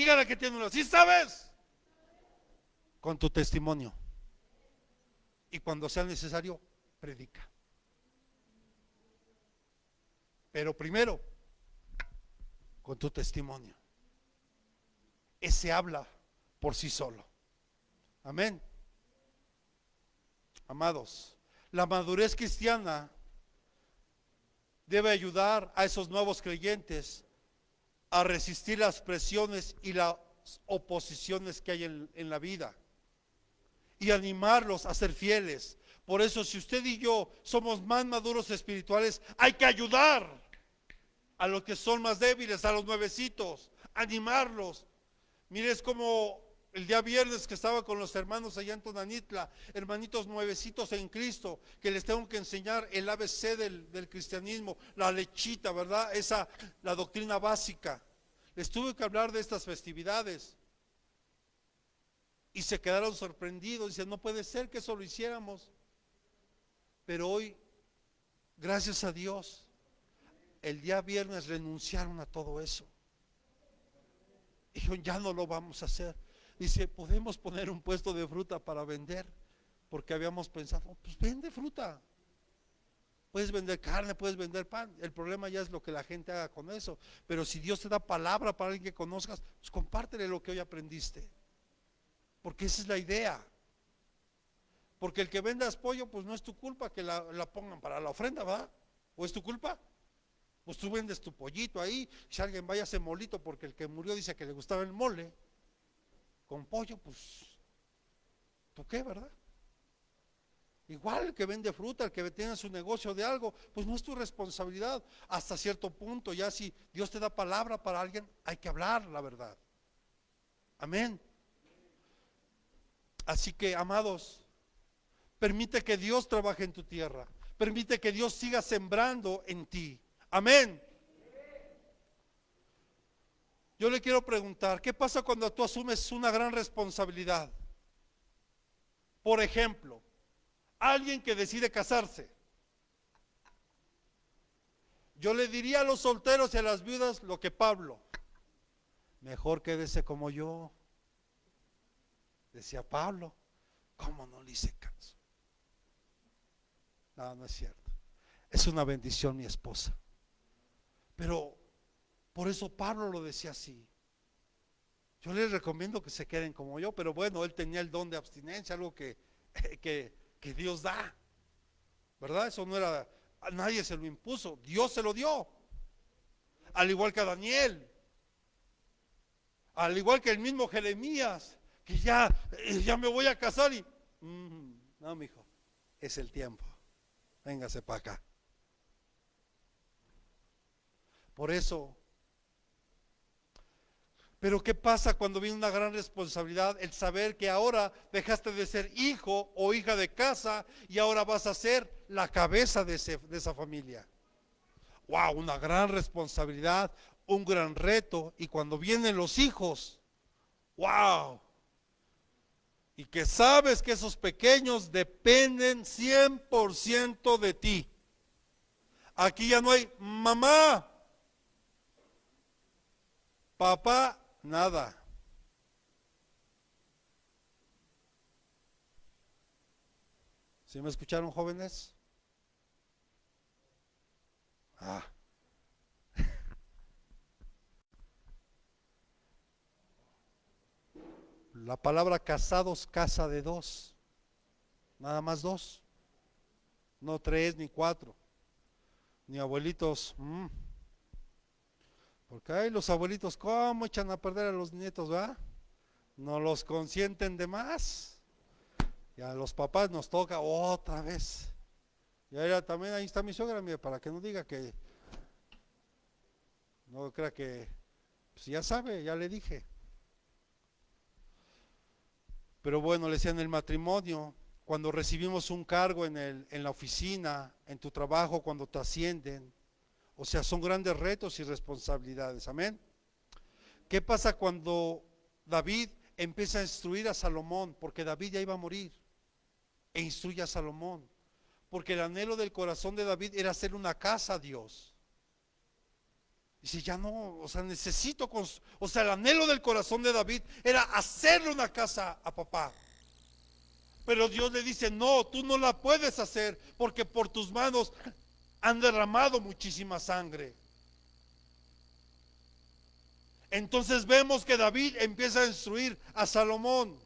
Dígale que tiene una. ¿Sí sabes? Con tu testimonio. Y cuando sea necesario, predica. Pero primero, con tu testimonio. Ese habla por sí solo. Amén. Amados, la madurez cristiana debe ayudar a esos nuevos creyentes a resistir las presiones y las oposiciones que hay en la vida y animarlos a ser fieles. Por eso, si usted y yo somos más maduros espirituales, hay que ayudar a los que son más débiles, a los nuevecitos, animarlos. Mire, es como el día viernes que estaba con los hermanos allá en Tonanitla, hermanitos nuevecitos en Cristo, que les tengo que enseñar el ABC del cristianismo, la lechita, ¿verdad? La doctrina básica. Les tuve que hablar de estas festividades y se quedaron sorprendidos. Dicen, no puede ser que eso lo hiciéramos. Pero hoy, gracias a Dios, el día viernes renunciaron a todo eso. Dijeron, ya no lo vamos a hacer. Dice, podemos poner un puesto de fruta para vender, porque habíamos pensado, pues vende fruta. Puedes vender carne, puedes vender pan. El problema ya es lo que la gente haga con eso. Pero si Dios te da palabra para alguien que conozcas, pues compártele lo que hoy aprendiste. Porque esa es la idea. Porque el que vendas pollo, pues no es tu culpa que la pongan para la ofrenda, ¿verdad? ¿O es tu culpa? Pues tú vendes tu pollito ahí. Si alguien vaya a hacer molito, porque el que murió dice que le gustaba el mole con pollo, pues ¿tú qué, verdad? Igual el que vende fruta, el que tiene su negocio de algo, pues no es tu responsabilidad. Hasta cierto punto, ya si Dios te da palabra para alguien, hay que hablar la verdad. Amén. Así que, amados, permite que Dios trabaje en tu tierra. Permite que Dios siga sembrando en ti. Amén. Yo le quiero preguntar, ¿qué pasa cuando tú asumes una gran responsabilidad? Por ejemplo, alguien que decide casarse. Yo le diría a los solteros y a las viudas lo que Pablo: mejor quédese como yo. Decía Pablo, ¿cómo no le hice caso? No, no es cierto. Es una bendición mi esposa. Pero por eso Pablo lo decía así. Yo les recomiendo que se queden como yo, pero bueno, él tenía el don de abstinencia, algo que Dios da, ¿verdad? Eso no era, a nadie se lo impuso, Dios se lo dio. Al igual que a Daniel, al igual que el mismo Jeremías, que ya me voy a casar y no, mijo, es el tiempo, véngase para acá. Por eso, pero ¿qué pasa cuando viene una gran responsabilidad? El saber que ahora dejaste de ser hijo o hija de casa y ahora vas a ser la cabeza de esa familia. Wow, una gran responsabilidad, un gran reto. Y cuando vienen los hijos, wow, y que sabes que esos pequeños dependen 100% de ti. Aquí ya no hay mamá, papá, nada. ¿Sí me escucharon, jóvenes? La palabra casados, casa de dos. Nada más dos. No tres ni cuatro. Ni abuelitos. Porque hay los abuelitos, ¿cómo echan a perder a los nietos, va? No los consienten de más. Y a los papás nos toca otra vez. Y ahora también ahí está mi suegra, mire, para que no diga que, no crea que, pues ya sabe, ya le dije. Pero bueno, le decía, en el matrimonio, cuando recibimos un cargo en la oficina, en tu trabajo, cuando te ascienden, o sea, son grandes retos y responsabilidades. Amén. ¿Qué pasa cuando David empieza a instruir a Salomón? Porque David ya iba a morir. E instruye a Salomón. Porque el anhelo del corazón de David era hacer una casa a Dios. Dice, ya no, o sea, o sea, el anhelo del corazón de David era hacerle una casa a papá. Pero Dios le dice, no, tú no la puedes hacer porque por tus manos han derramado muchísima sangre. Entonces vemos que David empieza a instruir a Salomón.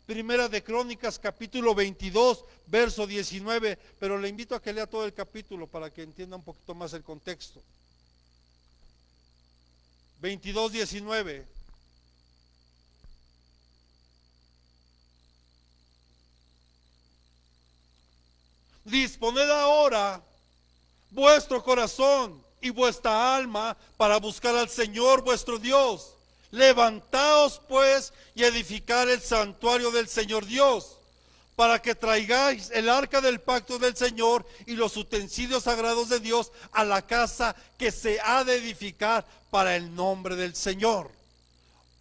Primera de Crónicas, capítulo 22, verso 19, pero le invito a que lea todo el capítulo para que entienda un poquito más el contexto. 22, 19. Disponed ahora vuestro corazón y vuestra alma para buscar al Señor vuestro Dios. Levantaos pues y edificar el santuario del Señor Dios, para que traigáis el arca del pacto del Señor y los utensilios sagrados de Dios a la casa que se ha de edificar para el nombre del Señor.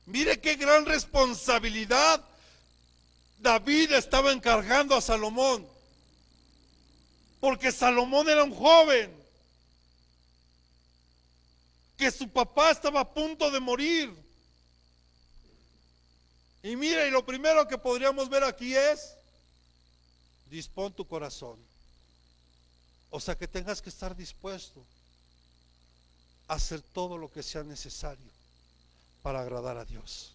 Mire qué gran responsabilidad David estaba encargando a Salomón, porque Salomón era un joven, que su papá estaba a punto de morir. Y mira, y lo primero que podríamos ver aquí es, dispón tu corazón. O sea que tengas que estar dispuesto a hacer todo lo que sea necesario para agradar a Dios.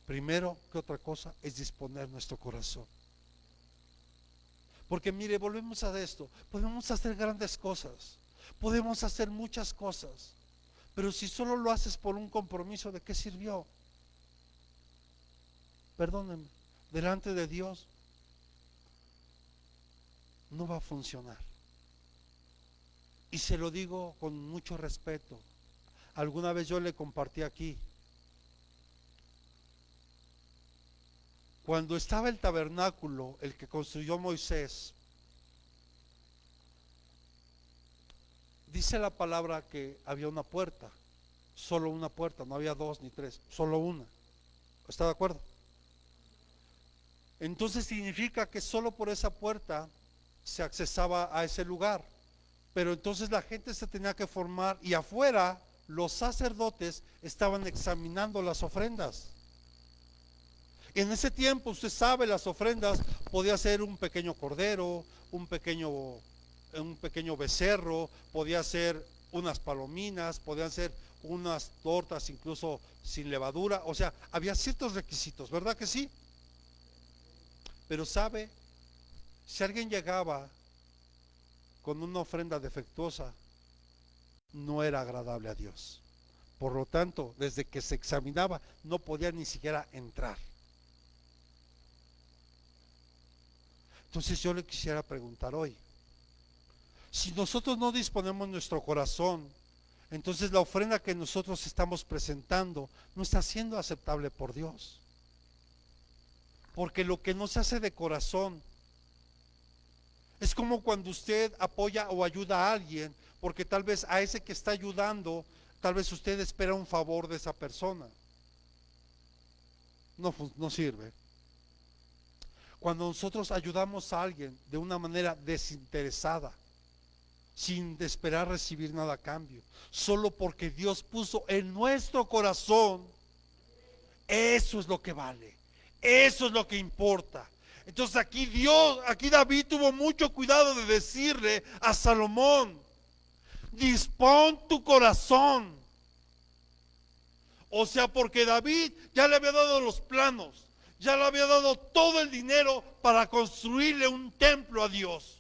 Primero que otra cosa es disponer nuestro corazón. Porque mire, volvemos a esto, podemos hacer grandes cosas, podemos hacer muchas cosas, pero si solo lo haces por un compromiso, ¿de qué sirvió? Perdónenme, delante de Dios no va a funcionar. Y se lo digo con mucho respeto. Alguna vez yo le compartí aquí, cuando estaba el tabernáculo, el que construyó Moisés, dice la palabra que había una puerta, solo una puerta, no había dos ni tres, solo una. ¿Está de acuerdo? Entonces significa que solo por esa puerta se accesaba a ese lugar. Pero entonces la gente se tenía que formar y afuera los sacerdotes estaban examinando las ofrendas. En ese tiempo, usted sabe, las ofrendas podía ser un pequeño cordero, un pequeño becerro, podía ser unas palominas, podían ser unas tortas incluso sin levadura. O sea, había ciertos requisitos, ¿verdad que sí? Pero sabe, si alguien llegaba con una ofrenda defectuosa, no era agradable a Dios. Por lo tanto, desde que se examinaba, no podía ni siquiera entrar. Entonces yo le quisiera preguntar hoy, si nosotros no disponemos nuestro corazón, entonces la ofrenda que nosotros estamos presentando no está siendo aceptable por Dios. Porque lo que no se hace de corazón es como cuando usted apoya o ayuda a alguien, porque tal vez a ese que está ayudando, tal vez usted espera un favor de esa persona. No sirve. Cuando nosotros ayudamos a alguien de una manera desinteresada, sin esperar recibir nada a cambio, solo porque Dios puso en nuestro corazón, eso es lo que vale, eso es lo que importa. Entonces aquí David tuvo mucho cuidado de decirle a Salomón, dispón tu corazón. O sea, porque David ya le había dado los planos, ya le había dado todo el dinero para construirle un templo a Dios.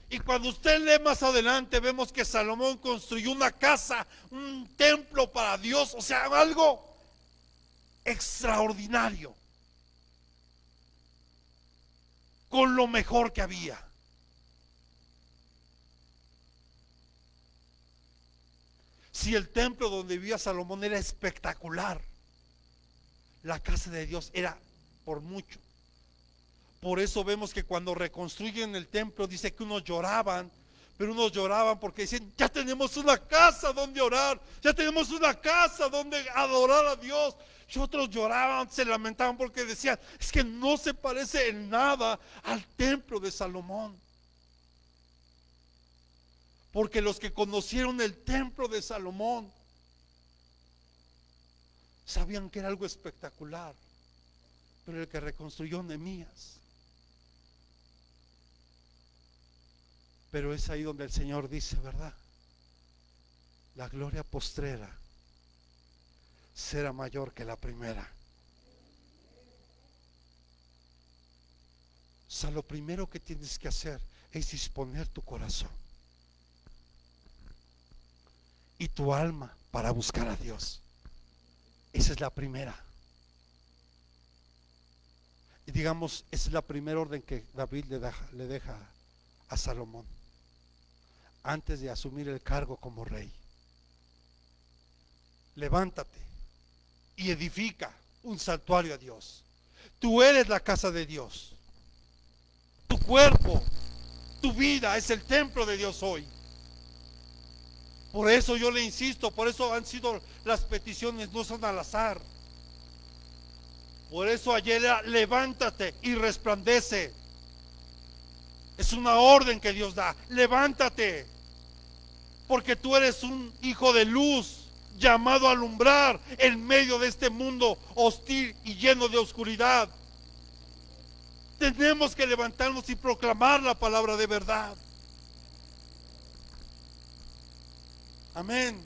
Y cuando usted lee más adelante, vemos que Salomón construyó una casa, un templo para Dios, o sea, algo extraordinario, con lo mejor que había. Si el templo donde vivía Salomón era espectacular, la casa de Dios era por mucho. Por eso vemos que cuando reconstruyen el templo, dice que unos lloraban, pero unos lloraban porque decían, ya tenemos una casa donde orar, ya tenemos una casa donde adorar a Dios. Y otros lloraban, se lamentaban porque decían, es que no se parece en nada al templo de Salomón. Porque los que conocieron el templo de Salomón sabían que era algo espectacular. Pero el que reconstruyó, Nehemías. Pero es ahí donde el Señor dice, ¿verdad? La gloria postrera será mayor que la primera. O sea, lo primero que tienes que hacer es disponer tu corazón y tu alma para buscar a Dios. Esa es la primera. Y digamos, esa es la primera orden que David le deja a Salomón antes de asumir el cargo como rey. Levántate y edifica un santuario a Dios. Tú eres la casa de Dios. Tu cuerpo, tu vida es el templo de Dios hoy. Por eso yo le insisto, por eso han sido las peticiones, no son al azar. Por eso ayer era, levántate y resplandece. Es una orden que Dios da. Levántate, porque tú eres un hijo de luz, llamado a alumbrar en medio de este mundo hostil y lleno de oscuridad. Tenemos que levantarnos y proclamar la palabra de verdad. Amén.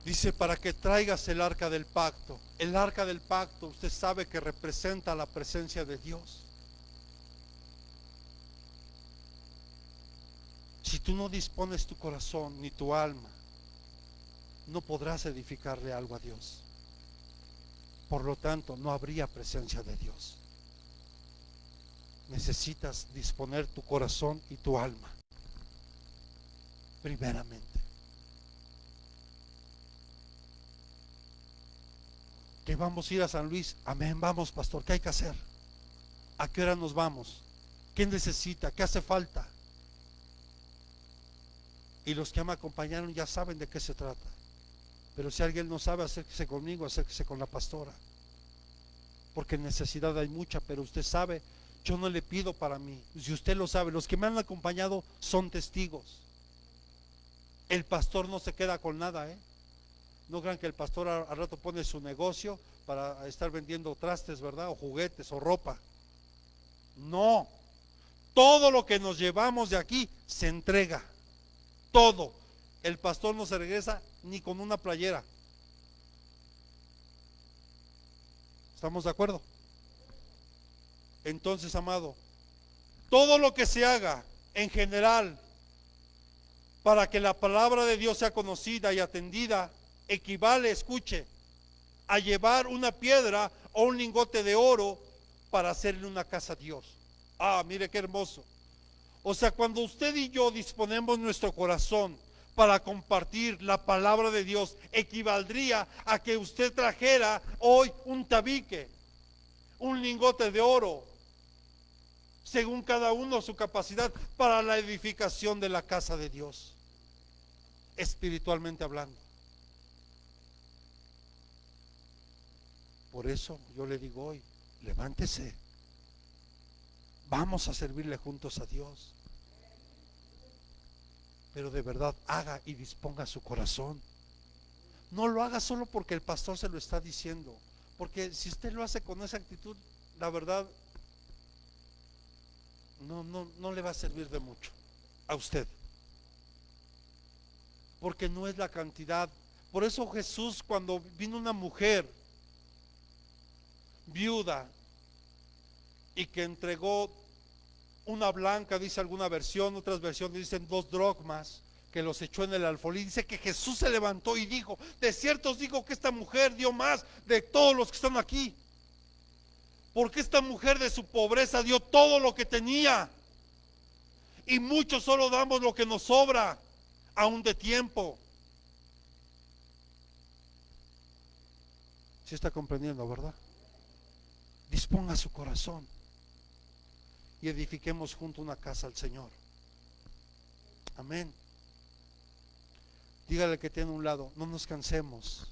Dice, para que traigas el arca del pacto. El arca del pacto, usted sabe que representa la presencia de Dios. Si tú no dispones tu corazón ni tu alma, no podrás edificarle algo a Dios. Por lo tanto, no habría presencia de Dios. Necesitas disponer tu corazón y tu alma, primeramente. Que vamos a ir a San Luis. Amén, vamos, pastor. ¿Qué hay que hacer? ¿A qué hora nos vamos? ¿Qué necesita? ¿Qué hace falta? Y los que me acompañaron ya saben de qué se trata. Pero si alguien no sabe, acérquese conmigo, acérquese con la pastora. Porque necesidad hay mucha, pero usted sabe, yo no le pido para mí. Si usted lo sabe, los que me han acompañado son testigos. El pastor no se queda con nada, No crean que el pastor al rato pone su negocio para estar vendiendo trastes, ¿verdad? O juguetes o ropa. No. Todo lo que nos llevamos de aquí se entrega. Todo. El pastor no se regresa ni con una playera. ¿Estamos de acuerdo? Entonces, amado, todo lo que se haga en general para que la palabra de Dios sea conocida y atendida, equivale, escuche, a llevar una piedra o un lingote de oro para hacerle una casa a Dios. Ah, mire qué hermoso. O sea, cuando usted y yo disponemos nuestro corazón para compartir la palabra de Dios, equivaldría a que usted trajera hoy un tabique, un lingote de oro, según cada uno su capacidad, para la edificación de la casa de Dios, espiritualmente hablando. Por eso yo le digo hoy, levántese, vamos a servirle juntos a Dios. Pero de verdad haga y disponga su corazón. No lo haga solo porque el pastor se lo está diciendo, porque si usted lo hace con esa actitud, la verdad no le va a servir de mucho a usted, porque no es la cantidad. Por eso Jesús, cuando vino una mujer viuda y que entregó una blanca, dice alguna versión, otras versiones dicen 2 dracmas, que los echó en el alfolí, dice que Jesús se levantó y dijo, de cierto os digo que esta mujer dio más de todos los que están aquí, porque esta mujer de su pobreza dio todo lo que tenía, y muchos solo damos lo que nos sobra, aún de tiempo. ¿Sí está comprendiendo, verdad? Disponga su corazón y edifiquemos junto una casa al Señor. Amén. Dígale que tiene a un lado, no nos cansemos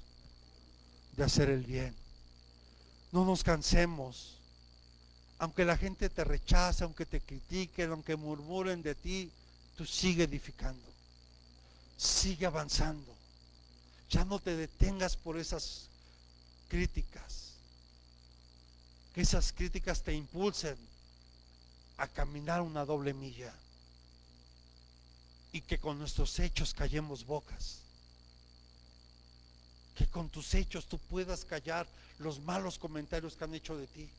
de hacer el bien. No nos cansemos Aunque la gente te rechace, aunque te critiquen, aunque murmuren de ti, tú sigue edificando, sigue avanzando. Ya no te detengas por esas críticas, que esas críticas te impulsen a caminar una doble milla y que con nuestros hechos callemos bocas, que con tus hechos tú puedas callar los malos comentarios que han hecho de ti.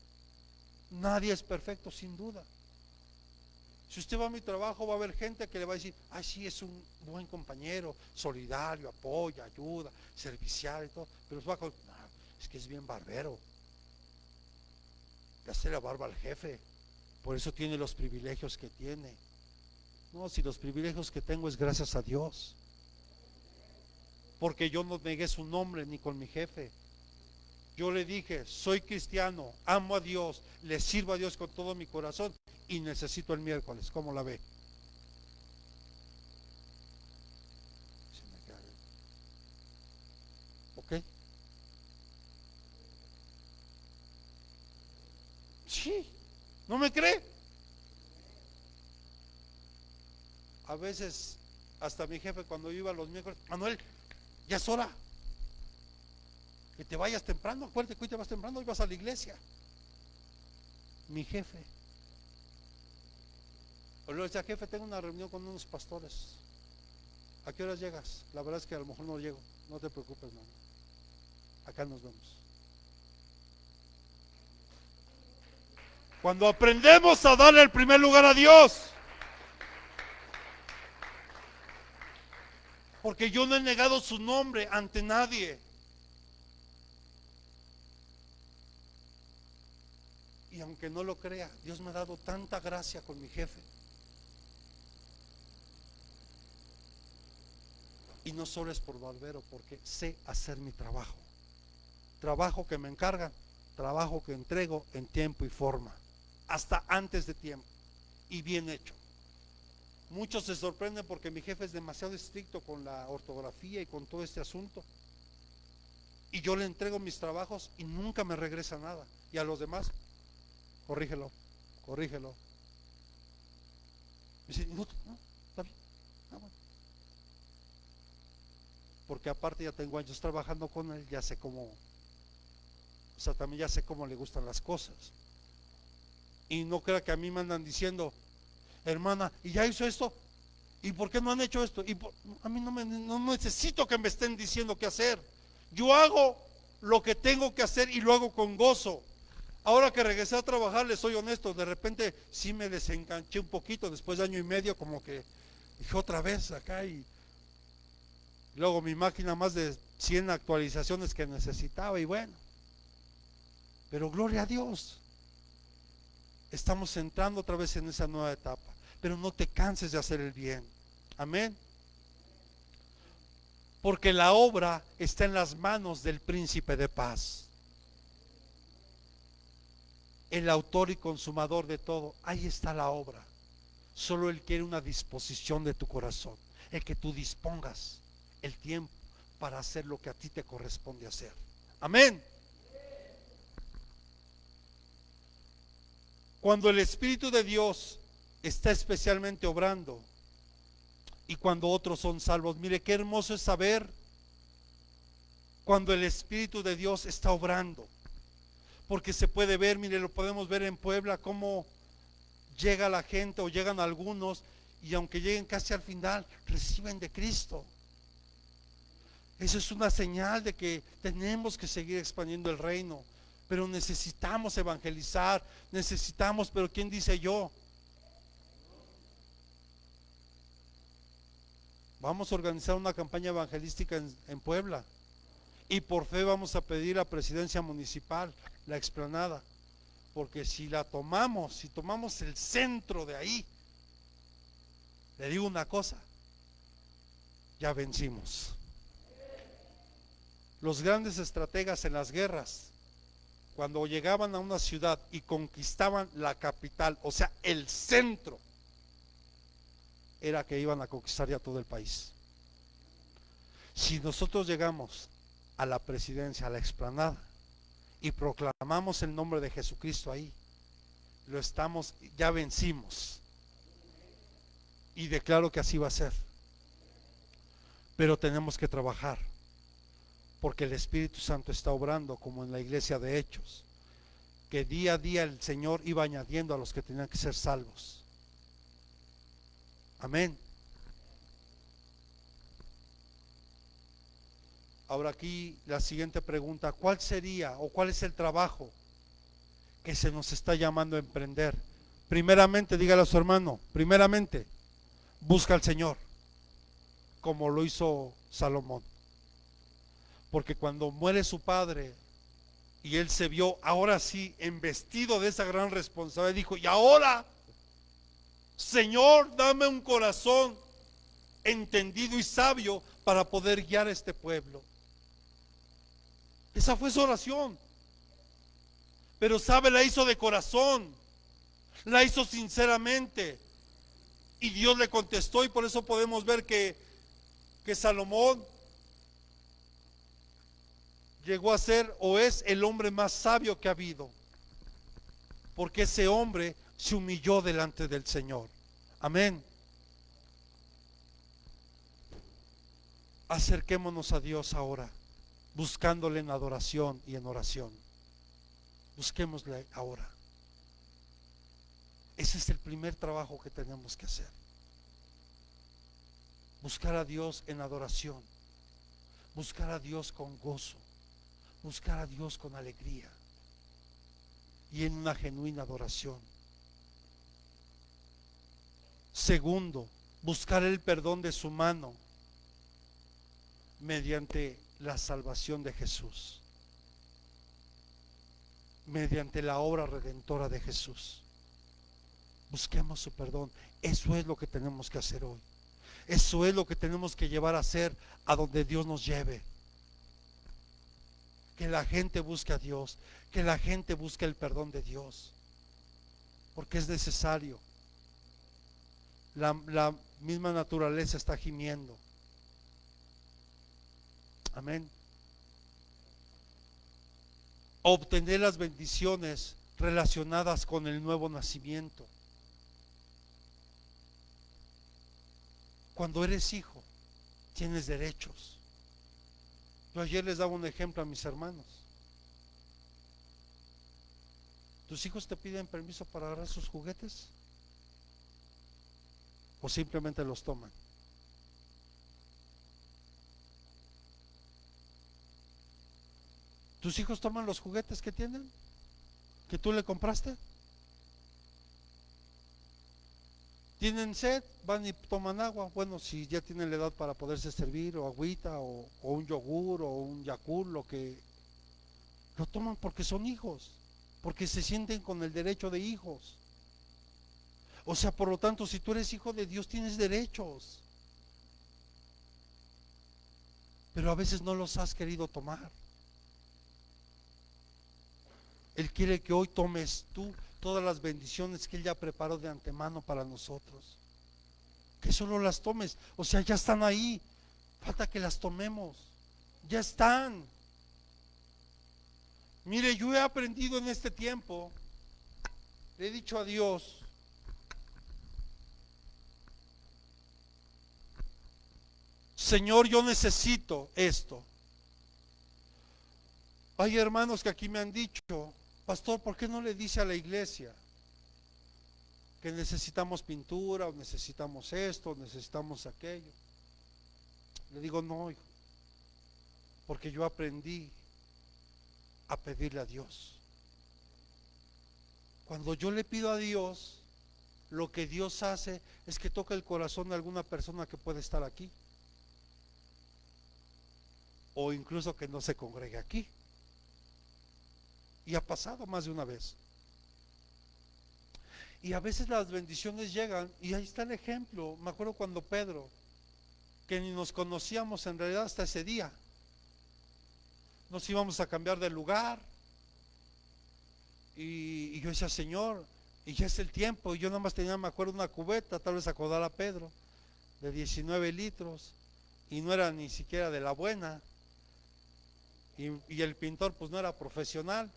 Nadie es perfecto, sin duda. Si usted va a mi trabajo, va a haber gente que le va a decir: ay, sí, es un buen compañero, solidario, apoya, ayuda, servicial y todo. Pero va a decir: no, es que es bien barbero, le hace la barba al jefe, por eso tiene los privilegios que tiene. No, si los privilegios que tengo es gracias a Dios, porque yo no negué su nombre ni con mi jefe. Yo le dije: soy cristiano, amo a Dios, le sirvo a Dios con todo mi corazón y necesito el miércoles. ¿Cómo la ve? ¿Ok? Sí, ¿no me cree? A veces hasta mi jefe, cuando yo iba los miércoles: Manuel, ya es hora que te vayas temprano, acuérdate que hoy te vas temprano, hoy vas a la iglesia. Mi jefe. O le decía: jefe, tengo una reunión con unos pastores, ¿a qué horas llegas? La verdad es que a lo mejor no llego. No te preocupes, no, acá nos vemos. Cuando aprendemos a darle el primer lugar a Dios, porque yo no he negado su nombre ante nadie. Y aunque no lo crea, Dios me ha dado tanta gracia con mi jefe. Y no solo es por barbero, porque sé hacer mi trabajo. Trabajo que me encargan, trabajo que entrego en tiempo y forma, hasta antes de tiempo, y bien hecho. Muchos se sorprenden porque mi jefe es demasiado estricto con la ortografía y con todo este asunto. Y yo le entrego mis trabajos y nunca me regresa nada. Y a los demás: corrígelo, corrígelo. Me dice: no, está bien. Bueno. Porque aparte ya tengo años trabajando con él, ya sé cómo, o sea, también ya sé cómo le gustan las cosas. Y no crea que a mí me andan diciendo: hermana, ¿y ya hizo esto? ¿Y por qué no han hecho esto? A mí no necesito que me estén diciendo qué hacer. Yo hago lo que tengo que hacer y lo hago con gozo. Ahora que regresé a trabajar, les soy honesto, de repente sí me desenganché un poquito después de año y medio, como que dije otra vez acá, y luego mi máquina más de 100 actualizaciones que necesitaba, y bueno, pero gloria a Dios, estamos entrando otra vez en esa nueva etapa. Pero no te canses de hacer el bien. Amén. Porque la obra está en las manos del príncipe de paz, el autor y consumador de todo. Ahí está la obra. Solo Él quiere una disposición de tu corazón, el que tú dispongas el tiempo para hacer lo que a ti te corresponde hacer. Amén. Cuando el Espíritu de Dios está especialmente obrando y cuando otros son salvos, mire qué hermoso es saber cuando el Espíritu de Dios está obrando, porque se puede ver, mire, lo podemos ver en Puebla, cómo llega la gente o llegan algunos, y aunque lleguen casi al final, reciben de Cristo. Eso es una señal de que tenemos que seguir expandiendo el reino, pero necesitamos evangelizar, necesitamos, pero ¿quién dice yo? Vamos a organizar una campaña evangelística en Puebla, y por fe vamos a pedir a presidencia municipal la explanada, porque si la tomamos, si tomamos el centro de ahí, le digo una cosa: ya vencimos. Los grandes estrategas en las guerras, cuando llegaban a una ciudad y conquistaban la capital, o sea, el centro, era que iban a conquistar ya todo el país. Si nosotros llegamos a la presidencia, a la explanada, y proclamamos el nombre de Jesucristo ahí, ya vencimos. Y declaro que así va a ser. Pero tenemos que trabajar, porque el Espíritu Santo está obrando como en la iglesia de Hechos, que día a día el Señor iba añadiendo a los que tenían que ser salvos. Amén. Ahora aquí la siguiente pregunta: ¿cuál sería o cuál es el trabajo que se nos está llamando a emprender? Primeramente, dígale a su hermano, primeramente, busca al Señor, como lo hizo Salomón. Porque cuando muere su padre y él se vio ahora sí embestido de esa gran responsabilidad, dijo: y ahora, Señor, dame un corazón entendido y sabio para poder guiar a este pueblo. Esa fue su oración. Pero sabe, la hizo de corazón, la hizo sinceramente, y Dios le contestó. Y por eso podemos ver que Salomón llegó a ser o es el hombre más sabio que ha habido, porque ese hombre se humilló delante del Señor. Amén. Acerquémonos a Dios ahora, buscándole en adoración y en oración. Busquémosle ahora. Ese es el primer trabajo que tenemos que hacer. Buscar a Dios en adoración, buscar a Dios con gozo, buscar a Dios con alegría y en una genuina adoración. Segundo, buscar el perdón de su mano mediante la salvación de Jesús, mediante la obra redentora de Jesús. Busquemos su perdón. Eso es lo que tenemos que hacer hoy. Eso es lo que tenemos que llevar a hacer a donde Dios nos lleve. Que la gente busque a Dios, que la gente busque el perdón de Dios, porque es necesario. La misma naturaleza está gimiendo. Amén. Obtener las bendiciones relacionadas con el nuevo nacimiento. Cuando eres hijo, tienes derechos. Yo ayer les daba un ejemplo a mis hermanos. ¿Tus hijos te piden permiso para agarrar sus juguetes? ¿O simplemente los toman? ¿Tus hijos toman los juguetes que tienen, que tú le compraste? ¿Tienen sed? Van y toman agua. Bueno, si ya tienen la edad para poderse servir, o agüita, o un yogur, o un Yakult, lo que lo toman porque son hijos, porque se sienten con el derecho de hijos. O sea, por lo tanto, si tú eres hijo de Dios, tienes derechos, pero a veces no los has querido tomar. Él quiere que hoy tomes tú todas las bendiciones que Él ya preparó de antemano para nosotros. Que solo las tomes. O sea, ya están ahí. Falta que las tomemos. Ya están. Mire, yo he aprendido en este tiempo. Le he dicho a Dios: Señor, yo necesito esto. Hay hermanos que aquí me han dicho: pastor, ¿por qué no le dice a la iglesia que necesitamos pintura, o necesitamos esto, o necesitamos aquello? Le digo: no, hijo, porque yo aprendí a pedirle a Dios. Cuando yo le pido a Dios, lo que Dios hace es que toca el corazón de alguna persona que puede estar aquí, o incluso que no se congregue aquí. Y ha pasado más de una vez. Y a veces las bendiciones llegan, y ahí está el ejemplo. Me acuerdo cuando Pedro, que ni nos conocíamos en realidad hasta ese día, nos íbamos a cambiar de lugar, y yo decía: Señor, y ya es el tiempo. Y yo nada más tenía, me acuerdo, una cubeta, tal vez acordar a Pedro, de 19 litros, y no era ni siquiera de la buena, y el pintor pues no era profesional,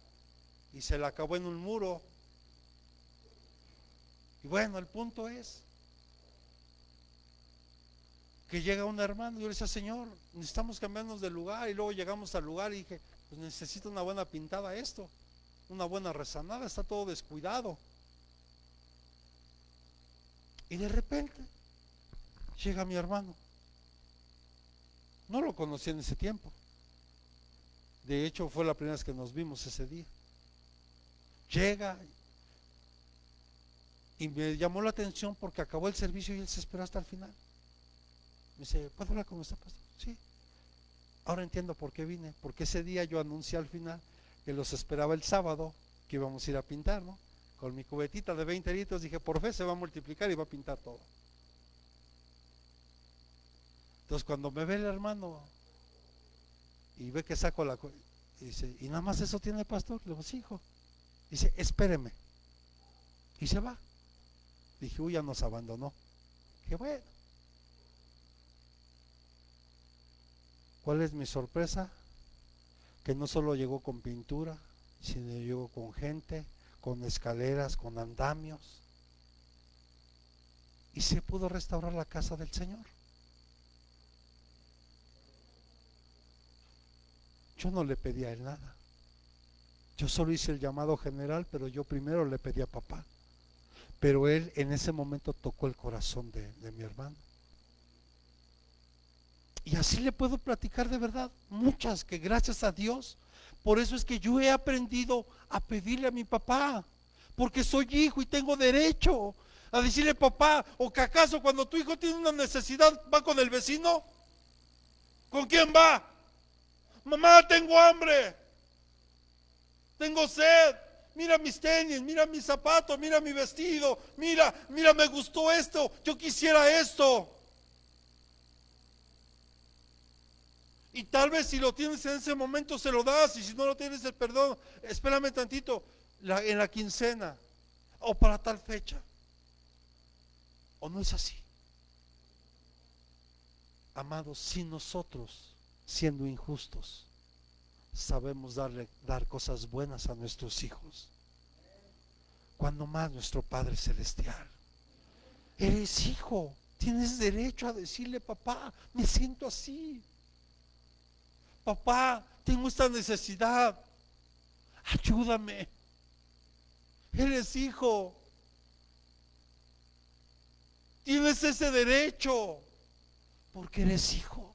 y se la acabó en un muro. Y bueno, el punto es que llega un hermano y yo le decía, Señor, necesitamos cambiarnos de lugar. Y luego llegamos al lugar y dije, pues necesito una buena pintada esto, una buena rezanada, está todo descuidado. Y de repente llega mi hermano. No lo conocí en ese tiempo. De hecho, fue la primera vez que nos vimos ese día. Llega y me llamó la atención porque acabó el servicio y él se esperó hasta el final. Me dice, ¿puedo hablar con usted, pastor? Sí. Ahora entiendo por qué vine, porque ese día yo anuncié al final que los esperaba el sábado, que íbamos a ir a pintar, ¿no? Con mi cubetita de 20 litros dije, por fe se va a multiplicar y va a pintar todo. Entonces cuando me ve el hermano y ve que saco la y dice, ¿y nada más eso tiene, pastor? Le digo, sí, hijo. Dice, espéreme. Y se va. Dije, uy, ya nos abandonó. Dije, bueno. ¿Cuál es mi sorpresa? Que no solo llegó con pintura, sino llegó con gente, con escaleras, con andamios. Y se pudo restaurar la casa del Señor. Yo no le pedí a él nada. Yo solo hice el llamado general, pero yo primero le pedí a papá. Pero él en ese momento tocó el corazón de mi hermano. Y así le puedo platicar de verdad muchas que gracias a Dios, por eso es que yo he aprendido a pedirle a mi papá, porque soy hijo y tengo derecho a decirle papá. ¿O que acaso cuando tu hijo tiene una necesidad va con el vecino? ¿Con quién va? Mamá, tengo hambre, tengo sed, mira mis tenis, mira mis zapatos, mira mi vestido, mira, me gustó esto, yo quisiera esto. Y tal vez si lo tienes en ese momento se lo das, y si no lo tienes, el perdón, espérame tantito, en la quincena, o para tal fecha. ¿O no es así? Amados, si nosotros, siendo injustos, sabemos dar cosas buenas a nuestros hijos, cuando más nuestro Padre Celestial. Eres hijo, tienes derecho a decirle, papá, me siento así. Papá, tengo esta necesidad, ayúdame. Eres hijo, tienes ese derecho, porque eres hijo.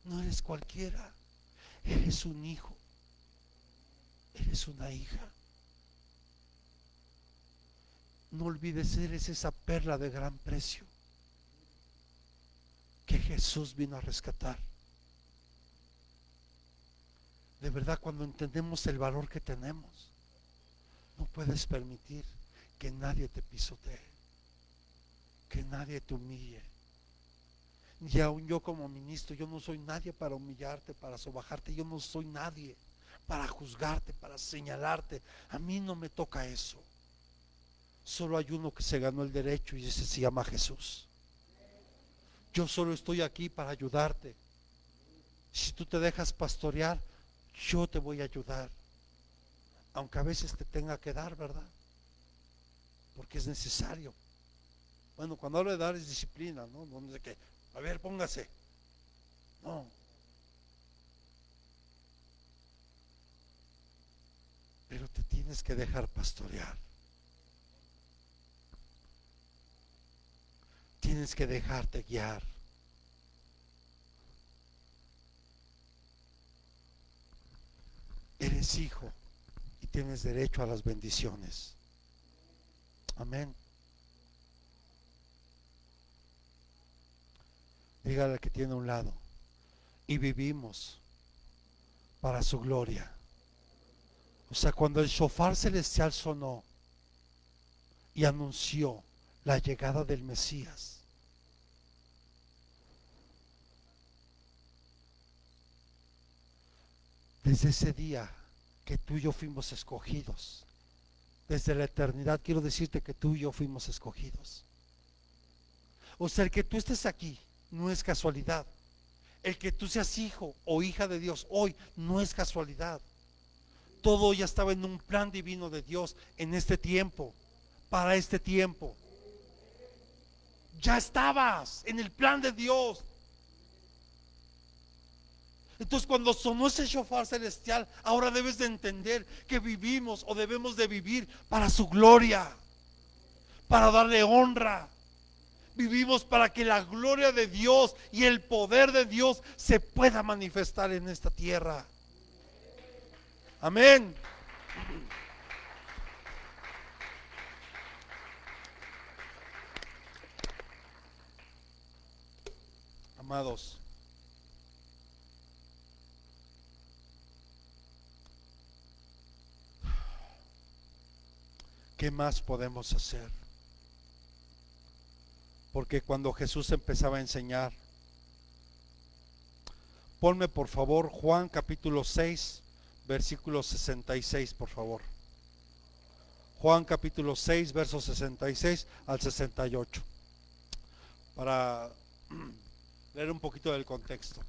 No eres cualquiera, eres un hijo, eres una hija. No olvides, eres esa perla de gran precio que Jesús vino a rescatar. De verdad, cuando entendemos el valor que tenemos, no puedes permitir que nadie te pisotee, que nadie te humille. Y aún yo como ministro, yo no soy nadie para humillarte, para sobajarte. Yo no soy nadie para juzgarte, para señalarte. A mí no me toca eso. Solo hay uno que se ganó el derecho y ese se llama Jesús. Yo solo estoy aquí para ayudarte. Si tú te dejas pastorear, yo te voy a ayudar, aunque a veces te tenga que dar, ¿verdad? Porque es necesario. Bueno, cuando hablo de dar es disciplina, ¿no? No es de que, a ver, póngase. No. Pero te tienes que dejar pastorear. Tienes que dejarte guiar. Eres hijo y tienes derecho a las bendiciones. Amén. Dígale al que tiene a un lado, y vivimos para su gloria. O sea, cuando el shofar celestial sonó y anunció la llegada del Mesías, desde ese día que tú y yo fuimos escogidos, desde la eternidad, quiero decirte que tú y yo fuimos escogidos. O sea, el que tú estés aquí no es casualidad. El que tú seas hijo o hija de Dios hoy no es casualidad. Todo ya estaba en un plan divino de Dios en este tiempo, para este tiempo. Ya estabas en el plan de Dios. Entonces cuando sonó ese shofar celestial, ahora debes de entender que vivimos o debemos de vivir para su gloria, para darle honra. Vivimos para que la gloria de Dios y el poder de Dios se pueda manifestar en esta tierra. Amén. Amados, ¿qué más podemos hacer? Porque cuando Jesús empezaba a enseñar, ponme por favor Juan capítulo 6, versículo 66, por favor. Juan capítulo 6, versos 66 al 68. Para leer un poquito del contexto.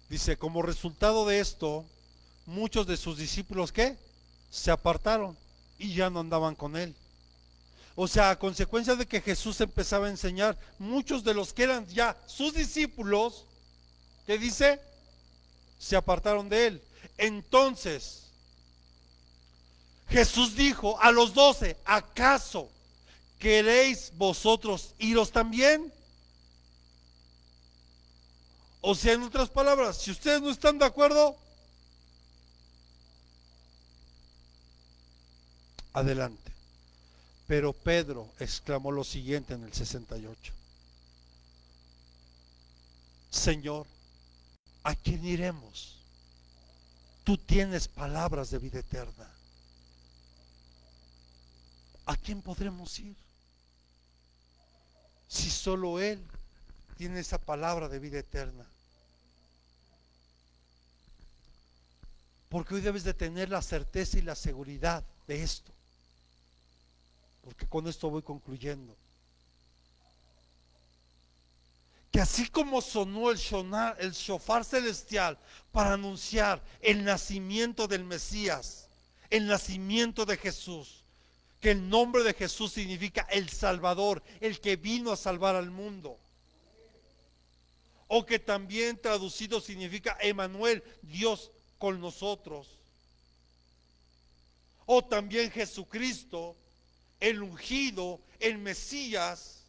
Dice, como resultado de esto, muchos de sus discípulos, ¿qué? Se apartaron y ya no andaban con él. O sea, a consecuencia de que Jesús empezaba a enseñar, muchos de los que eran ya sus discípulos, ¿qué dice? Se apartaron de él. Entonces, Jesús dijo a los 12, ¿acaso queréis vosotros iros también? O sea, en otras palabras, si ustedes no están de acuerdo, adelante. Pero Pedro exclamó lo siguiente en el 68. Señor, ¿a quién iremos? Tú tienes palabras de vida eterna. ¿A quién podremos ir? Si solo Él tiene esa palabra de vida eterna. Porque hoy debes de tener la certeza y la seguridad de esto. Porque con esto voy concluyendo. Que así como sonó el shofar celestial para anunciar el nacimiento del Mesías, el nacimiento de Jesús, que el nombre de Jesús significa el Salvador, el que vino a salvar al mundo, o que también traducido significa Emmanuel, Dios con nosotros, o también Jesucristo, el ungido, el Mesías.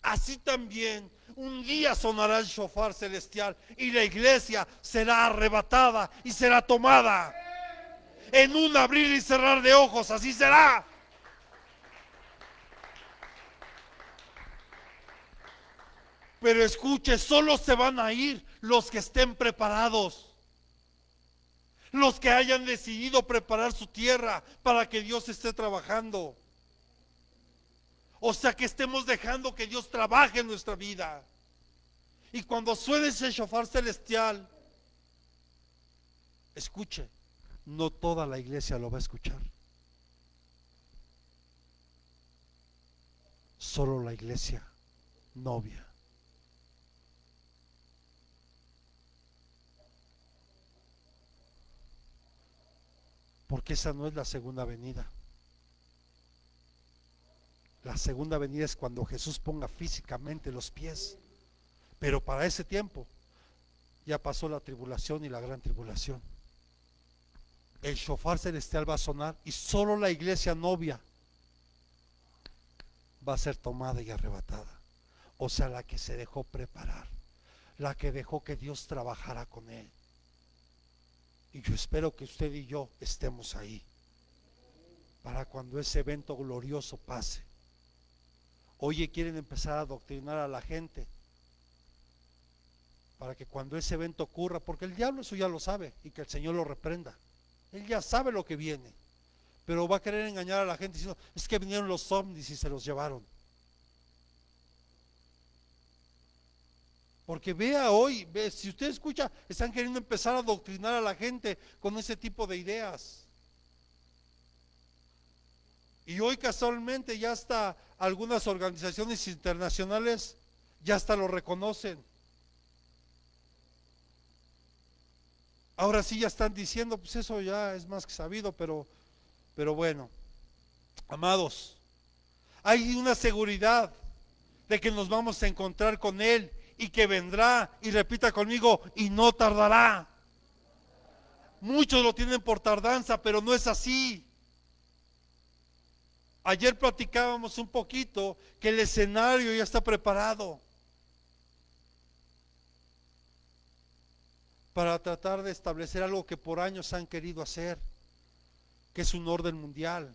Así también un día sonará el shofar celestial y la iglesia será arrebatada y será tomada en un abrir y cerrar de ojos. Así será. Pero escuche, solo se van a ir los que estén preparados, los que hayan decidido preparar su tierra para que Dios esté trabajando. O sea, que estemos dejando que Dios trabaje en nuestra vida. Y cuando suene ese shofar celestial, escuche, no toda la iglesia lo va a escuchar. Solo la iglesia novia. Porque esa no es la segunda venida. La segunda venida es cuando Jesús ponga físicamente los pies. Pero para ese tiempo ya pasó la tribulación y la gran tribulación. El shofar celestial va a sonar y solo la iglesia novia va a ser tomada y arrebatada. O sea, la que se dejó preparar, la que dejó que Dios trabajara con él. Y yo espero que usted y yo estemos ahí para cuando ese evento glorioso pase. Oye, quieren empezar a adoctrinar a la gente para que cuando ese evento ocurra, porque el diablo eso ya lo sabe y que el Señor lo reprenda. Él ya sabe lo que viene, pero va a querer engañar a la gente diciendo, es que vinieron los ovnis y se los llevaron. Porque vea hoy, si usted escucha, están queriendo empezar a adoctrinar a la gente con ese tipo de ideas. Y hoy casualmente ya hasta algunas organizaciones internacionales ya hasta lo reconocen. Ahora sí ya están diciendo, pues eso ya es más que sabido, pero bueno, amados, hay una seguridad de que nos vamos a encontrar con Él y que vendrá, y repita conmigo, y no tardará. Muchos lo tienen por tardanza, pero no es así. Ayer platicábamos un poquito que el escenario ya está preparado para tratar de establecer algo que por años han querido hacer, que es un orden mundial,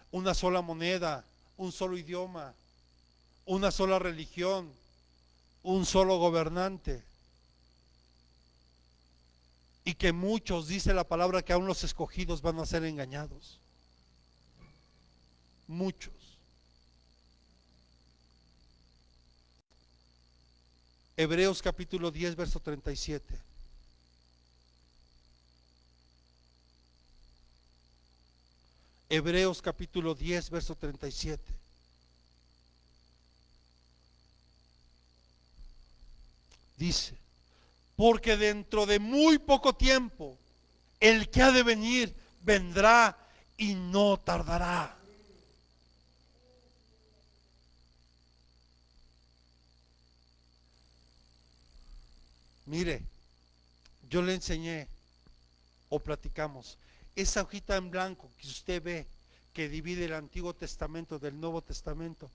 una sola moneda, un solo idioma, una sola religión, un solo gobernante. Y que muchos, dice la palabra, que aún los escogidos van a ser engañados. Muchos. Hebreos capítulo 10, verso 37. Hebreos capítulo 10, verso 37. Dice, porque dentro de muy poco tiempo el que ha de venir vendrá y no tardará. Mire, yo le enseñé o platicamos, esa hojita en blanco que usted ve que divide el Antiguo Testamento del Nuevo Testamento,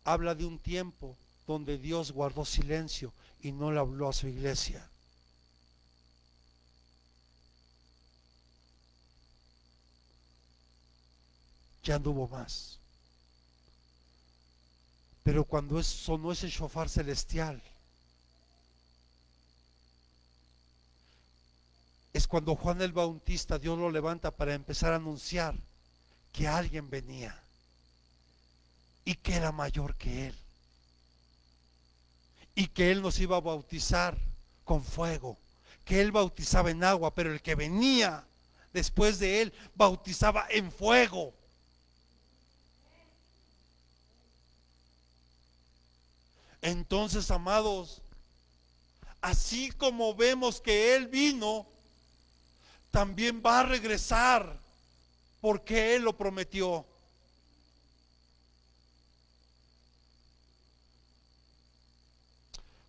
habla de un tiempo donde Dios guardó silencio y no le habló a su iglesia. Ya no hubo más. Pero cuando sonó ese shofar celestial, es cuando Juan el Bautista, Dios lo levanta para empezar a anunciar que alguien venía y que era mayor que él, y que él nos iba a bautizar con fuego, que él bautizaba en agua, pero el que venía después de él bautizaba en fuego. Entonces, amados, así como vemos que él vino, también va a regresar, porque él lo prometió.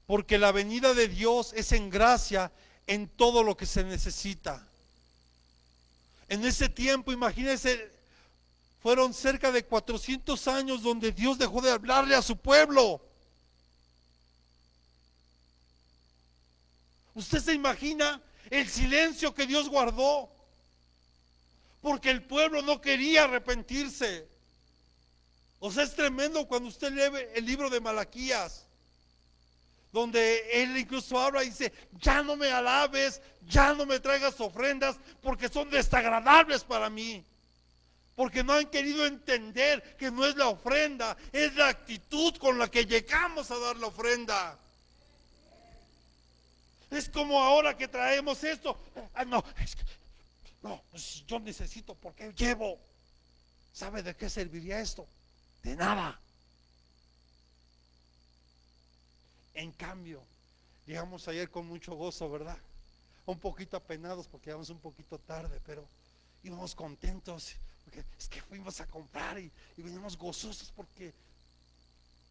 Porque la venida de Dios es en gracia en todo lo que se necesita. En ese tiempo, imagínense, fueron cerca de 400 años donde Dios dejó de hablarle a su pueblo. ¿Usted se imagina el silencio que Dios guardó? Porque el pueblo no quería arrepentirse. O sea, es tremendo cuando usted lee el libro de Malaquías, donde él incluso habla y dice, ya no me alabes, ya no me traigas ofrendas, porque son desagradables para mí. Porque no han querido entender que no es la ofrenda, es la actitud con la que llegamos a dar la ofrenda. Es como ahora que traemos esto. No, no, pues yo necesito, porque llevo. ¿Sabe de qué serviría esto? De nada. En cambio, llegamos ayer con mucho gozo, ¿verdad? Un poquito apenados porque llegamos un poquito tarde, pero íbamos contentos, porque es que fuimos a comprar y venimos gozosos porque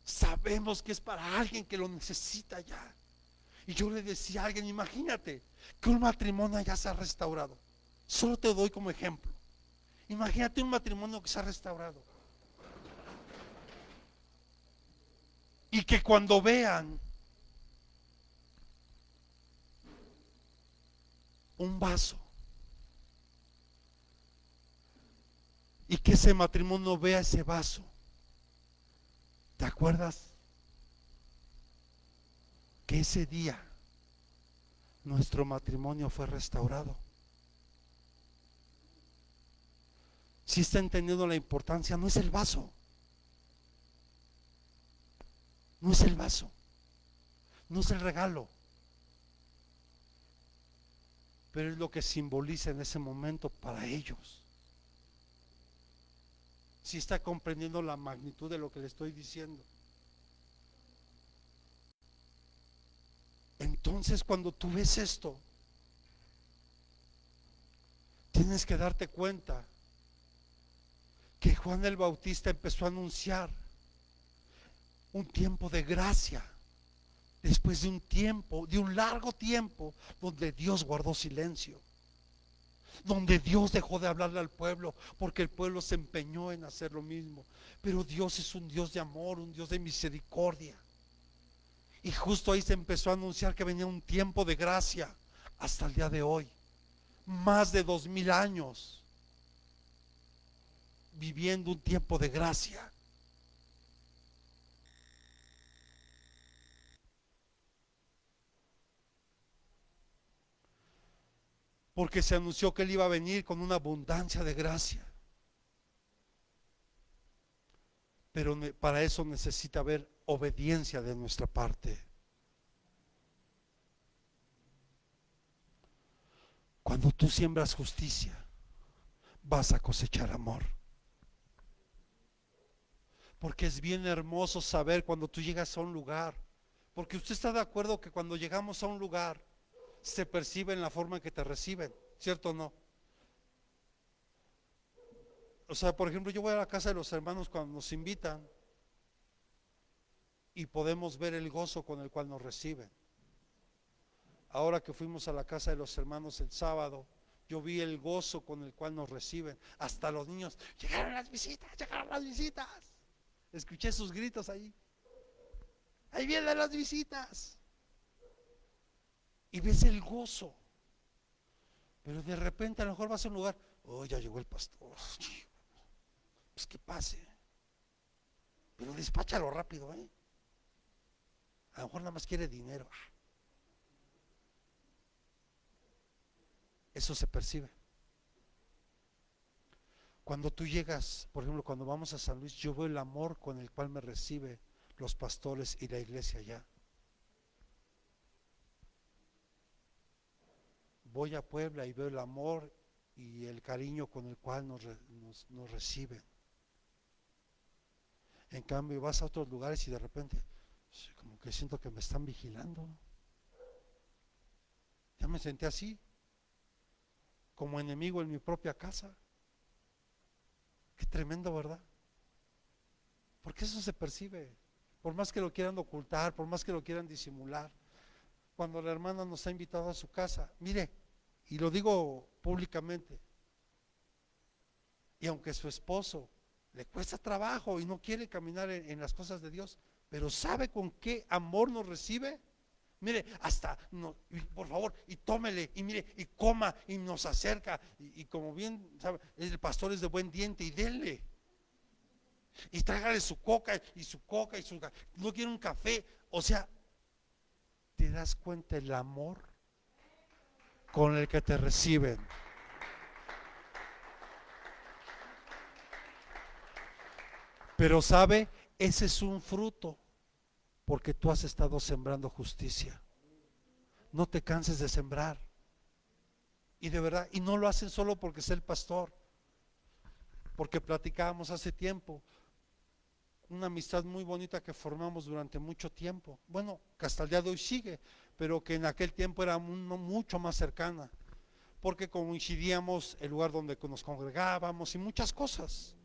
sabemos que es para alguien que lo necesita ya. Y yo le decía a alguien, imagínate que un matrimonio ya se ha restaurado. Solo te doy como ejemplo. Imagínate un matrimonio que se ha restaurado. Y que cuando vean un vaso y que ese matrimonio vea ese vaso, ¿te acuerdas que ese día nuestro matrimonio fue restaurado? Si está entendiendo la importancia, no es el vaso, no es el vaso, no es el regalo, pero es lo que simboliza en ese momento para ellos. Si está comprendiendo la magnitud de lo que le estoy diciendo. Entonces, cuando tú ves esto, Tienes que darte cuenta que Juan el Bautista empezó a anunciar un tiempo de gracia, después de un tiempo, de un largo tiempo, donde Dios guardó silencio, donde Dios dejó de hablarle al pueblo, porque el pueblo se empeñó en hacer lo mismo. Pero Dios es un Dios de amor, un Dios de misericordia. Y justo ahí se empezó a anunciar que venía un tiempo de gracia hasta el día de hoy. Más de 2000 años viviendo un tiempo de gracia. Porque se anunció que Él iba a venir con una abundancia de gracia. Pero para eso necesita haber obediencia de nuestra parte. Cuando tú siembras justicia, vas a cosechar amor. Porque es bien hermoso saber cuando tú llegas a un lugar. Porque usted está de acuerdo que cuando llegamos a un lugar se percibe en la forma en que te reciben, ¿cierto o no? O sea, por ejemplo, yo voy a la casa de los hermanos cuando nos invitan y podemos ver el gozo con el cual nos reciben. Ahora que fuimos a la casa de los hermanos el sábado, yo vi el gozo con el cual nos reciben. Hasta los niños, llegaron las visitas, llegaron las visitas. Escuché sus gritos ahí. Ahí vienen las visitas. Y ves el gozo. Pero de repente a lo mejor vas a un lugar, oh, ya llegó el pastor. Pues que pase. Pero despáchalo rápido, ¿eh? A lo mejor nada más quiere dinero. Eso se percibe. Cuando tú llegas, por ejemplo, cuando vamos a San Luis, yo veo el amor con el cual me recibe los pastores y la iglesia allá. Voy a Puebla y veo el amor y el cariño con el cual nos reciben. En cambio vas a otros lugares y de repente como que siento que me están vigilando. Ya me senté así, como enemigo en mi propia casa. Qué tremendo, ¿verdad? Porque eso se percibe. Por más que lo quieran ocultar, por más que lo quieran disimular. Cuando la hermana nos ha invitado a su casa, mire, y lo digo públicamente, y aunque su esposo le cuesta trabajo y no quiere caminar en las cosas de Dios, pero sabe con qué amor nos recibe. Mire, hasta, no, por favor, y tómele, y mire, y coma, y nos acerca, y como bien sabe, el pastor es de buen diente, y denle, y tráigale su coca, y su coca, y su, no quiere un café. O sea, ¿te das cuenta el amor con el que te reciben? Pero sabe, ese es un fruto, porque tú has estado sembrando justicia. No te canses de sembrar. Y de verdad, y no lo hacen solo porque es el pastor, porque platicábamos hace tiempo, una amistad muy bonita que formamos durante mucho tiempo, bueno, que hasta el día de hoy sigue, pero que en aquel tiempo era mucho más cercana, porque coincidíamos el lugar donde nos congregábamos y muchas cosas.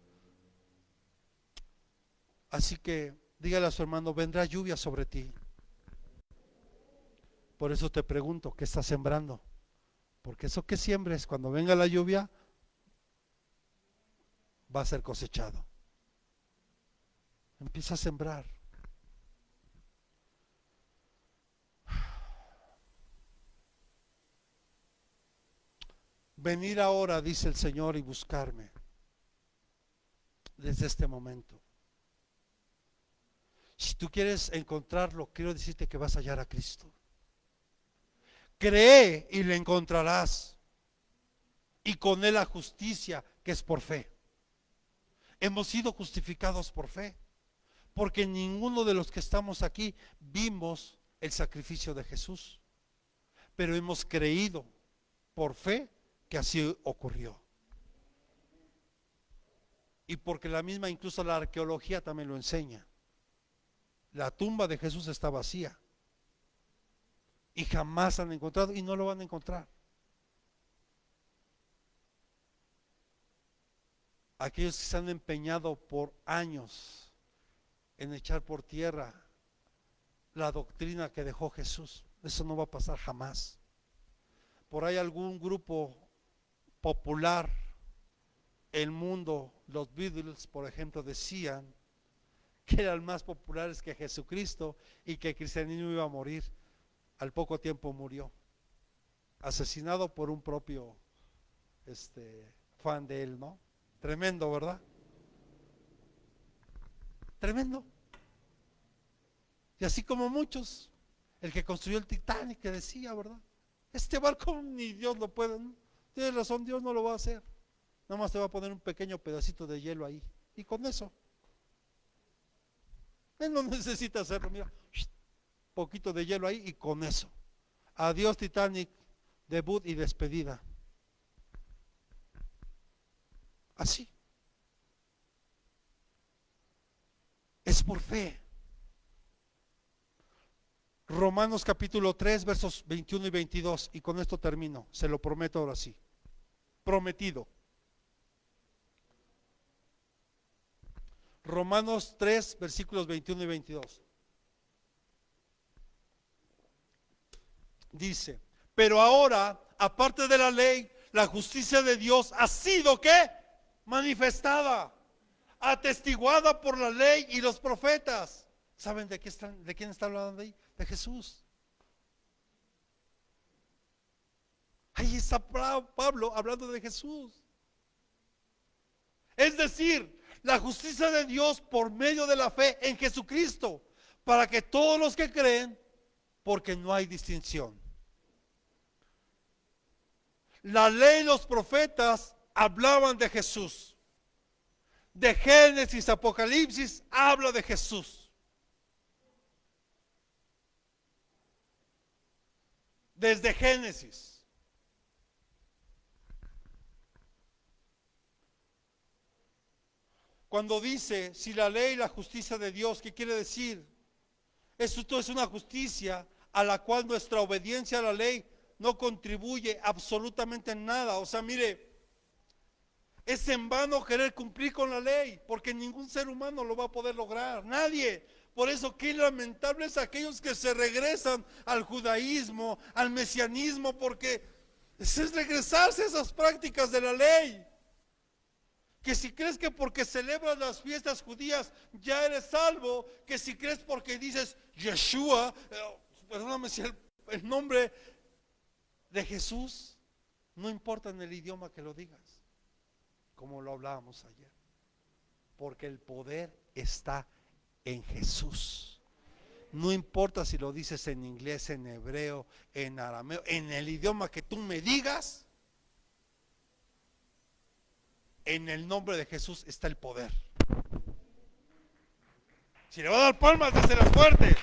Así que dígale a su hermano, vendrá lluvia sobre ti. Por eso te pregunto, ¿qué estás sembrando? Porque eso que siembres, cuando venga la lluvia, va a ser cosechado. Empieza a sembrar. Venir ahora, dice el Señor, y buscarme desde este momento. Si tú quieres encontrarlo, quiero decirte que vas a hallar a Cristo. Cree y le encontrarás. Y con él la justicia, que es por fe. Hemos sido justificados por fe, porque ninguno de los que estamos aquí vimos el sacrificio de Jesús, pero hemos creído por fe que así ocurrió. Y porque la misma, incluso la arqueología también lo enseña. La tumba de Jesús está vacía y jamás han encontrado y no lo van a encontrar. aquellos que se han empeñado por años en echar por tierra la doctrina que dejó Jesús. Eso no va a pasar jamás. Por ahí algún grupo popular, el mundo, los Beatles, por ejemplo, decían que eran más populares que Jesucristo y que el cristianismo iba a morir. Al poco tiempo murió, asesinado por un propio fan de él, ¿no? Tremendo, ¿verdad? Tremendo. Y así como muchos, el que construyó el Titanic, que decía, ¿verdad? Este barco ni Dios lo puede, ¿no? Tienes razón, Dios no lo va a hacer. Nada más te va a poner un pequeño pedacito de hielo ahí. Y con eso, él no necesita hacerlo, mira, poquito de hielo ahí y con eso. Adiós Titanic, debut y despedida. Así. Es por fe. Romanos capítulo 3, versos 21 y 22. Y con esto termino, se lo prometo ahora sí. Prometido. Romanos 3, versículos 21 y 22. Dice, pero ahora, aparte de la ley, la justicia de Dios ha sido ¿qué? Manifestada, atestiguada por la ley y los profetas. ¿Saben de quién está hablando ahí? De Jesús. Ahí está Pablo hablando de Jesús. Es decir, la justicia de Dios por medio de la fe en Jesucristo, para que todos los que creen, porque no hay distinción. La ley y los profetas hablaban de Jesús. De Génesis, Apocalipsis, habla de Jesús. Desde Génesis. Cuando dice, si la ley y la justicia de Dios, ¿qué quiere decir? Esto es una justicia a la cual nuestra obediencia a la ley no contribuye absolutamente en nada. O sea, mire, es en vano querer cumplir con la ley, porque ningún ser humano lo va a poder lograr, nadie. Por eso qué lamentable es aquellos que se regresan al judaísmo, al mesianismo, porque es regresarse a esas prácticas de la ley. Que si crees que porque celebras las fiestas judías ya eres salvo, que si crees porque dices Yeshua, perdóname si el nombre de Jesús, no importa en el idioma que lo digas, como lo hablábamos ayer, porque el poder está en Jesús. No importa si lo dices en inglés, en hebreo, en arameo, en el idioma que tú me digas, en el nombre de Jesús está el poder. Si le va a dar palmas, déselas fuerte.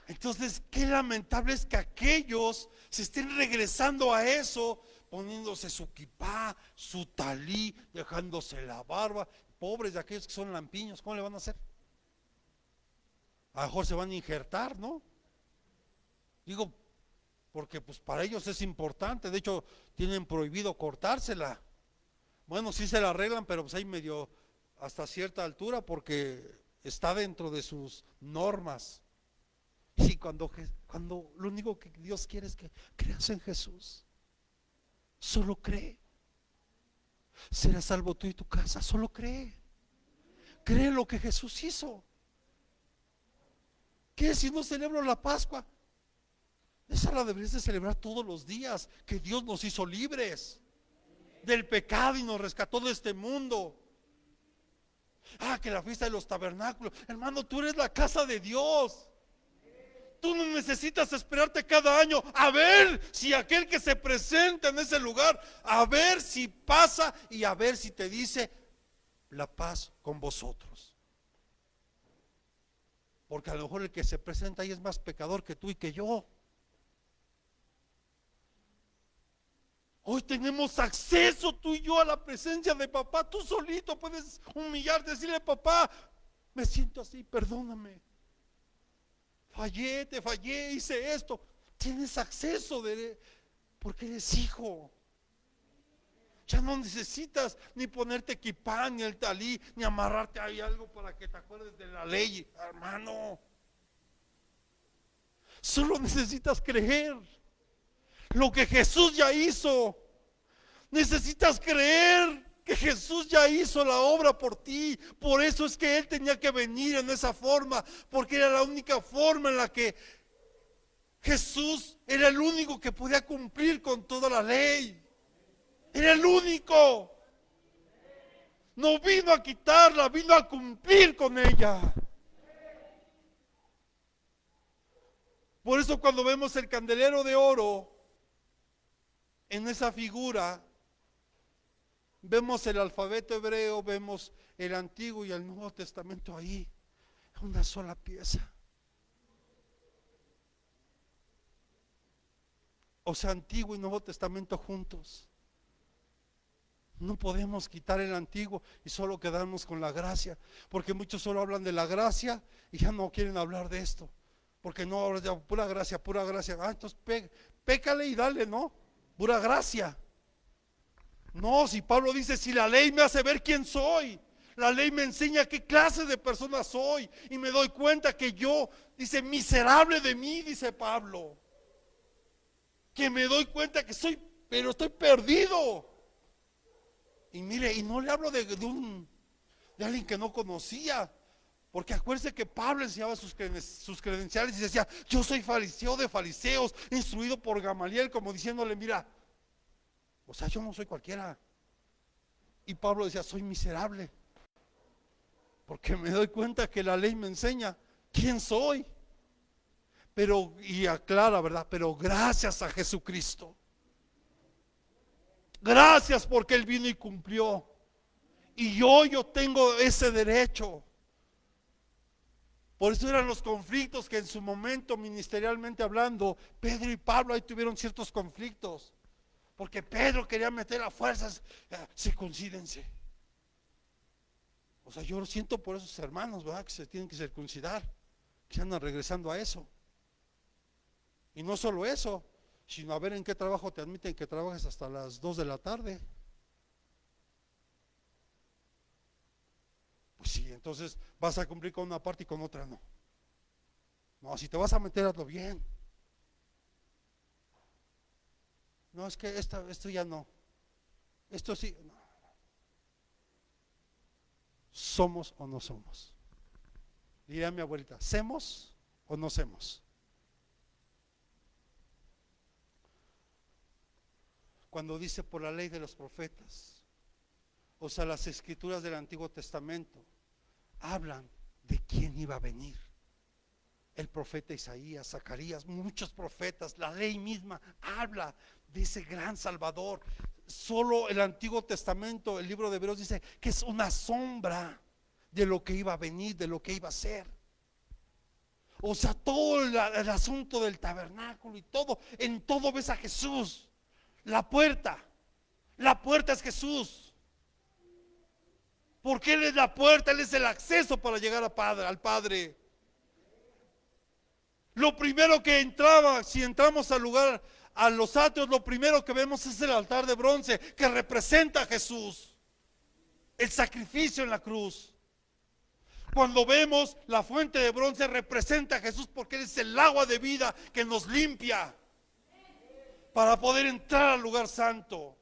Entonces, qué lamentable es que aquellos se estén regresando a eso, poniéndose su kipá, su talí, dejándose la barba. Pobres de aquellos que son lampiños, ¿cómo le van a hacer? A lo mejor se van a injertar, ¿no? Digo, porque pues para ellos es importante, de hecho tienen prohibido cortársela. Bueno, sí se la arreglan, pero pues ahí medio hasta cierta altura porque está dentro de sus normas. Y cuando lo único que Dios quiere es que creas en Jesús, solo cree. Serás salvo tú y tu casa, solo cree. Cree lo que Jesús hizo. ¿Qué si no celebro la Pascua? Esa la deberías de celebrar todos los días, que Dios nos hizo libres del pecado y nos rescató de este mundo. Que la fiesta de los tabernáculos, hermano, tú eres la casa de Dios. Tú no necesitas esperarte cada año a ver si aquel que se presenta en ese lugar, a ver si pasa y a ver si te dice la paz con vosotros. Porque a lo mejor el que se presenta ahí es más pecador que tú y que yo. Hoy tenemos acceso tú y yo a la presencia de papá. Tú solito puedes humillarte, decirle: papá, me siento así, perdóname. Te fallé, hice esto. Tienes acceso porque eres hijo. Ya no necesitas ni ponerte equipán, ni el talí, ni amarrarte ahí algo para que te acuerdes de la ley, hermano. Solo necesitas creer lo que Jesús ya hizo. Necesitas creer que Jesús ya hizo la obra por ti. Por eso es que Él tenía que venir en esa forma, porque era la única forma en la que Jesús era el único que podía cumplir con toda la ley. Era el único. No vino a quitarla, vino a cumplir con ella. Por eso cuando vemos el candelero de oro, en esa figura, vemos el alfabeto hebreo, vemos el Antiguo y el Nuevo Testamento ahí, una sola pieza. O sea, Antiguo y Nuevo Testamento juntos. No podemos quitar el antiguo y solo quedarnos con la gracia, porque muchos solo hablan de la gracia y ya no quieren hablar de esto, porque no hablan de pura gracia, pura gracia. Entonces pécale y dale, ¿no? Pura gracia. No, si Pablo dice, si la ley me hace ver quién soy, la ley me enseña qué clase de persona soy y me doy cuenta que yo, dice, miserable de mí, dice Pablo, que me doy cuenta que soy, pero estoy perdido. Y mire, y no le hablo de alguien que no conocía, porque acuérdense que Pablo enseñaba sus credenciales y decía, yo soy fariseo de fariseos, instruido por Gamaliel, como diciéndole, mira, o sea, yo no soy cualquiera. Y Pablo decía, soy miserable, porque me doy cuenta que la ley me enseña quién soy. Pero, y aclara, ¿verdad? Pero gracias a Jesucristo. Gracias porque Él vino y cumplió. Y yo tengo ese derecho. Por eso eran los conflictos que en su momento, ministerialmente hablando, Pedro y Pablo ahí tuvieron ciertos conflictos. Porque Pedro quería meter a fuerzas, circuncídense. O sea, yo lo siento por esos hermanos, ¿verdad? Que se tienen que circuncidar, que andan regresando a eso. Y no solo eso, sino a ver en qué trabajo te admiten que trabajes hasta las 2 de la tarde. Pues sí, entonces vas a cumplir con una parte y con otra no. No, si te vas a meter, hazlo bien. No, es que esto ya no. Esto sí. No. ¿Somos o no somos? Diría mi abuelita, ¿semos o no semos? Cuando dice por la ley de los profetas, o sea, las escrituras del Antiguo Testamento hablan de quién iba a venir. El profeta Isaías, Zacarías, muchos profetas, la ley misma habla de ese gran Salvador. Solo el Antiguo Testamento, el libro de Hebreos dice que es una sombra de lo que iba a venir, de lo que iba a ser. O sea, todo el asunto del tabernáculo y todo, en todo ves a Jesús. La puerta es Jesús. Porque Él es la puerta, Él es el acceso para llegar al Padre. Lo primero que entraba, si entramos al lugar, a los atrios, lo primero que vemos es el altar de bronce que representa a Jesús, el sacrificio en la cruz. Cuando vemos la fuente de bronce, representa a Jesús porque Él es el agua de vida que nos limpia para poder entrar al lugar santo.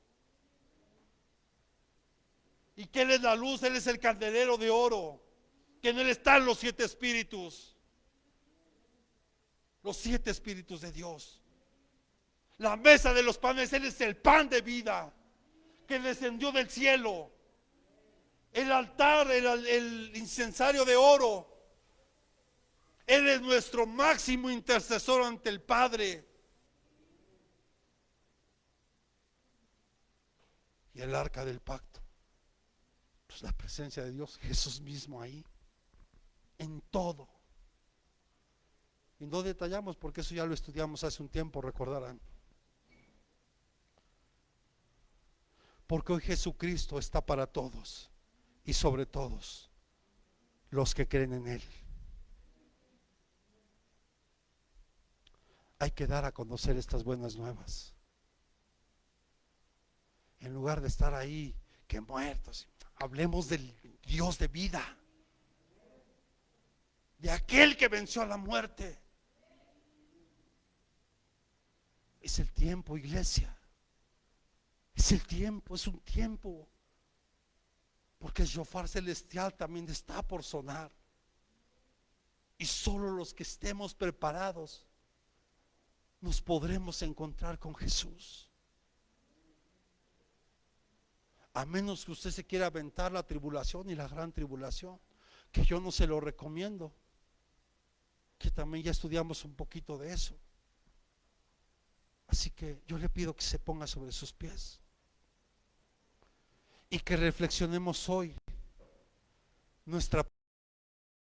Y que Él es la luz, Él es el candelero de oro, que en Él están los 7 espíritus. Los 7 espíritus de Dios. La mesa de los panes, Él es el pan de vida que descendió del cielo. El altar, el incensario de oro. Él es nuestro máximo intercesor ante el Padre. Y el arca del pacto, pues la presencia de Dios, Jesús mismo ahí, en todo. Y no detallamos porque eso ya lo estudiamos hace un tiempo, recordarán. Porque hoy Jesucristo está para todos y sobre todos los que creen en Él. hay que dar a conocer estas buenas nuevas. En lugar de estar ahí, que muertos, hablemos del Dios de vida, de aquel que venció a la muerte. Es el tiempo, iglesia. Es el tiempo, es un tiempo. Porque el shofar celestial también está por sonar. Y solo los que estemos preparados nos podremos encontrar con Jesús. A menos que usted se quiera aventar la tribulación y la gran tribulación, que yo no se lo recomiendo, que también ya estudiamos un poquito de eso. Así que yo le pido que se ponga sobre sus pies y que reflexionemos hoy nuestra